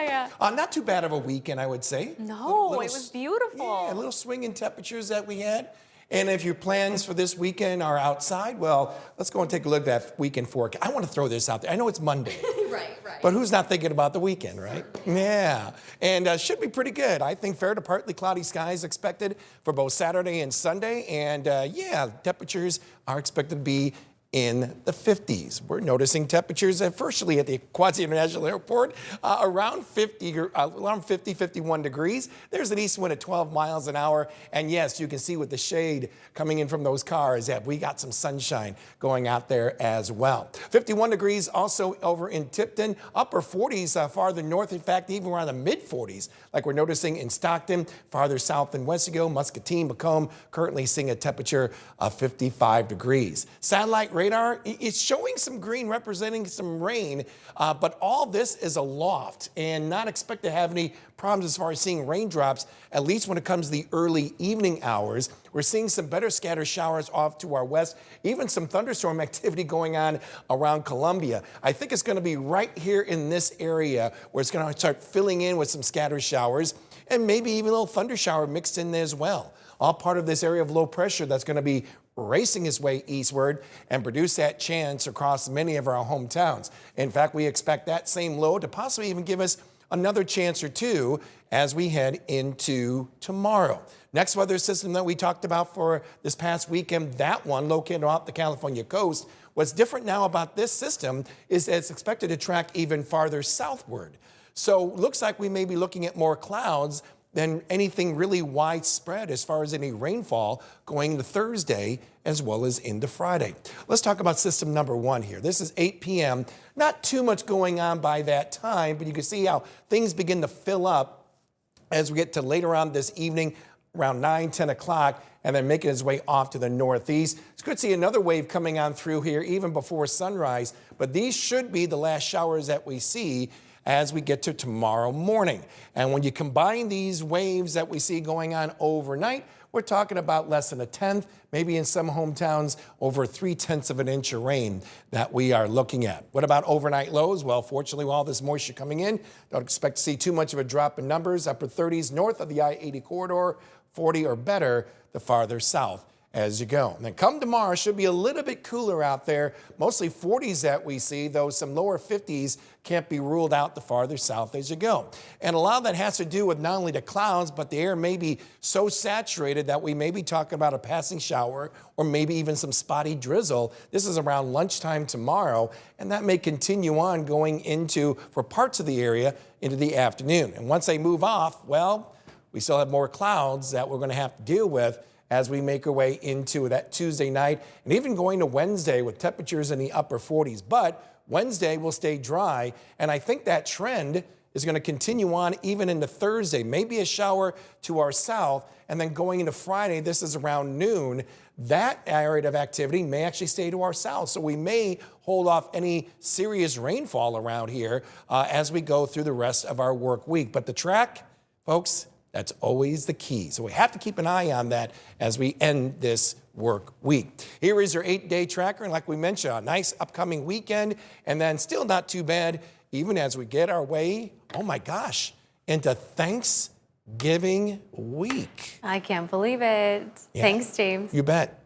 Yeah. Not too bad of a weekend, I would say. No, it was beautiful. Yeah, a little swing in temperatures that we had. And if your plans for this weekend are outside, well, let's go and take a look at that weekend forecast. I want to throw this out there. I know it's Monday. Right. But who's not thinking about the weekend, right? Yeah. And should be pretty good. I think fair to partly cloudy skies expected for both Saturday and Sunday. And yeah, temperatures are expected to be in the 50s. We're noticing temperatures virtually at the Quad City International Airport around 51 degrees. There's an east wind at 12 miles an hour. And yes, you can see with the shade coming in from those cars that we got some sunshine going out there as well. 51 degrees also over in Tipton, upper 40s farther north. In fact, even around the mid 40s, like we're noticing in Stockton, farther south than Westfield, Muscatine, Macomb, currently seeing a temperature of 55 degrees. Satellite radar, it's showing some green representing some rain, but all this is a loft and not expect to have any problems as far as seeing raindrops, at least when it comes to the early evening hours. We're seeing some better scattered showers off to our west, even some thunderstorm activity going on around Columbia. I think it's going to be right here in this area where it's going to start filling in with some scattered showers and maybe even a little thunder shower mixed in there as well. All part of this area of low pressure that's going to be racing its way eastward and produce that chance across many of our hometowns. In fact, we expect that same low to possibly even give us another chance or two as we head into tomorrow. Next weather system that we talked about for this past weekend, that one located off the California coast. What's different now about this system is that it's expected to track even farther southward. So looks like we may be looking at more clouds than anything really widespread as far as any rainfall going into Thursday as well as into Friday. Let's talk about system number one here. This is 8 p.m. Not too much going on by that time, but you can see how things begin to fill up as we get to later on this evening, around 9, 10 o'clock, and then making its way off to the northeast. It's good to see another wave coming on through here even before sunrise, but these should be the last showers that we see as we get to tomorrow morning. And when you combine these waves that we see going on overnight, we're talking about less than a tenth, maybe in some hometowns over 3/10 of an inch of rain that we are looking at. What about overnight lows? Well, fortunately, with all this moisture coming in, don't expect to see too much of a drop in numbers. Upper 30s north of the I-80 corridor, 40 or better the farther south as you go. And then come tomorrow, should be a little bit cooler out there. Mostly 40s that we see, though some lower 50s can't be ruled out the farther south as you go. And a lot of that has to do with not only the clouds, but the air may be so saturated that we may be talking about a passing shower or maybe even some spotty drizzle. This is around lunchtime tomorrow, and that may continue on going into, for parts of the area, into the afternoon. And once they move off, well, we still have more clouds that we're going to have to deal with as we make our way into that Tuesday night and even going to Wednesday with temperatures in the upper 40s. But Wednesday will stay dry, and I think that trend is going to continue on even into Thursday. Maybe a shower to our south, and then going into Friday, this is around noon. That area of activity may actually stay to our south, so we may hold off any serious rainfall around here as we go through the rest of our work week. But the track, folks, that's always the key. So we have to keep an eye on that as we end this work week. Here is your 8-day tracker. And like we mentioned, a nice upcoming weekend, and then still not too bad even as we get our way, oh my gosh, into Thanksgiving week. I can't believe it. Yeah. Thanks, James. You bet.